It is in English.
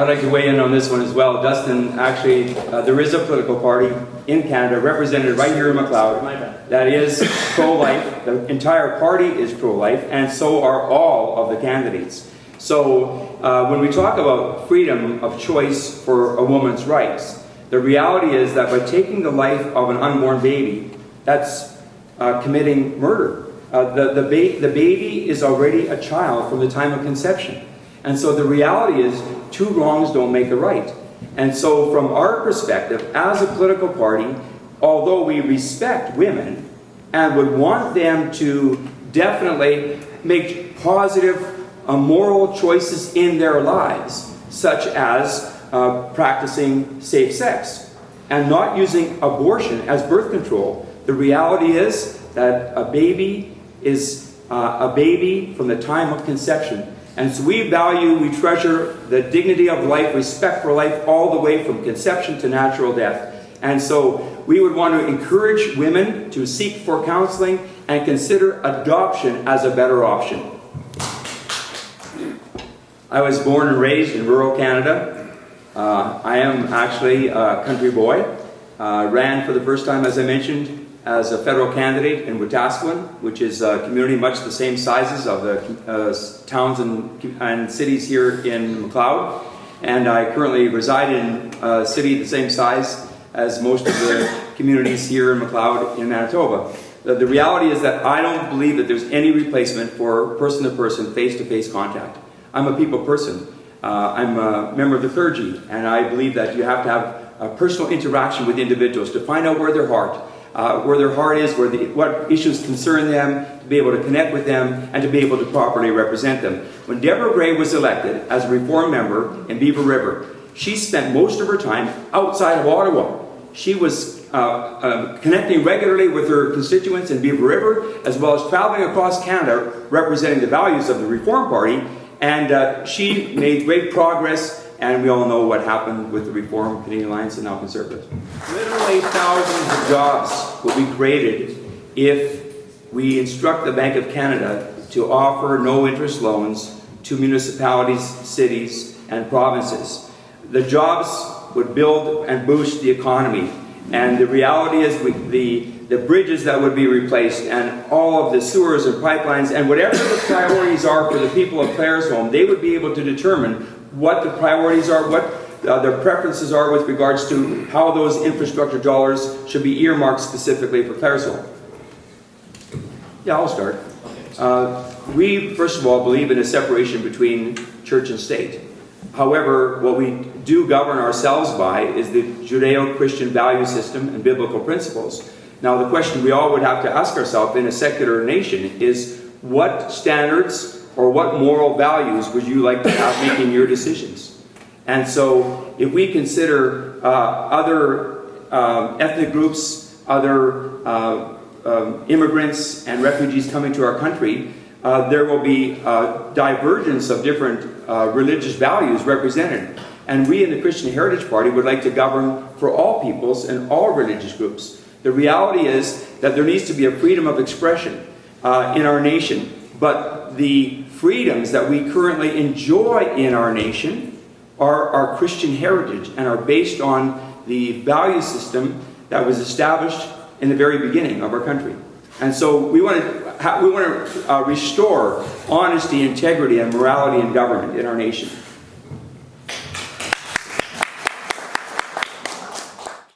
I'd like to weigh in on this one as well. Dustin, actually, there is a political party in Canada, represented right here in McLeod, that is pro-life. The entire party is pro-life, and so are all of the candidates. So when we talk about freedom of choice for a woman's rights, the reality is that by taking the life of an unborn baby, that's committing murder. The baby is already a child from the time of conception. And so the reality is, two wrongs don't make a right. And so from our perspective, as a political party, although we respect women and would want them to definitely make positive moral choices in their lives, such as practicing safe sex and not using abortion as birth control, the reality is that a baby is a baby from the time of conception. And so we value, we treasure the dignity of life, respect for life, all the way from conception to natural death. And so we would want to encourage women to seek for counseling and consider adoption as a better option. I was born and raised in rural Canada. I am actually a country boy. Ran for the first time, as I mentioned, as a federal candidate in Wetaskiwin, which is a community much the same sizes of the towns and cities here in McLeod. And I currently reside in a city the same size as most of the communities here in McLeod in Manitoba. The reality is that I don't believe that there's any replacement for person-to-person, face-to-face contact. I'm a people person. I'm a member of the clergy, and I believe that you have to have a personal interaction with individuals to find out where their heart is, what issues concern them, to be able to connect with them, and to be able to properly represent them. When Deborah Gray was elected as a Reform member in Beaver River, she spent most of her time outside of Ottawa. She was connecting regularly with her constituents in Beaver River, as well as traveling across Canada representing the values of the Reform Party, and she made great progress. And we all know what happened with the Reform, Canadian Alliance, and now Conservatives. Literally thousands of jobs will be created if we instruct the Bank of Canada to offer no-interest loans to municipalities, cities, and provinces. The jobs would build and boost the economy. And the reality is the bridges that would be replaced and all of the sewers and pipelines and whatever the priorities are for the people of Clareshom, they would be able to determine what the priorities are, what their preferences are with regards to how those infrastructure dollars should be earmarked specifically for Clareshom. Yeah, I'll start. We, first of all, believe in a separation between church and state. However, what we do govern ourselves by is the Judeo-Christian value system and biblical principles. Now, the question we all would have to ask ourselves in a secular nation is, what standards or what moral values would you like to have making your decisions? And so if we consider other ethnic groups, other immigrants and refugees coming to our country, there will be divergence of different religious values represented. And we in the Christian Heritage Party would like to govern for all peoples and all religious groups. The reality is that there needs to be a freedom of expression in our nation. But the freedoms that we currently enjoy in our nation are our Christian heritage and are based on the value system that was established in the very beginning of our country. And so we want to restore honesty, integrity, and morality in government in our nation.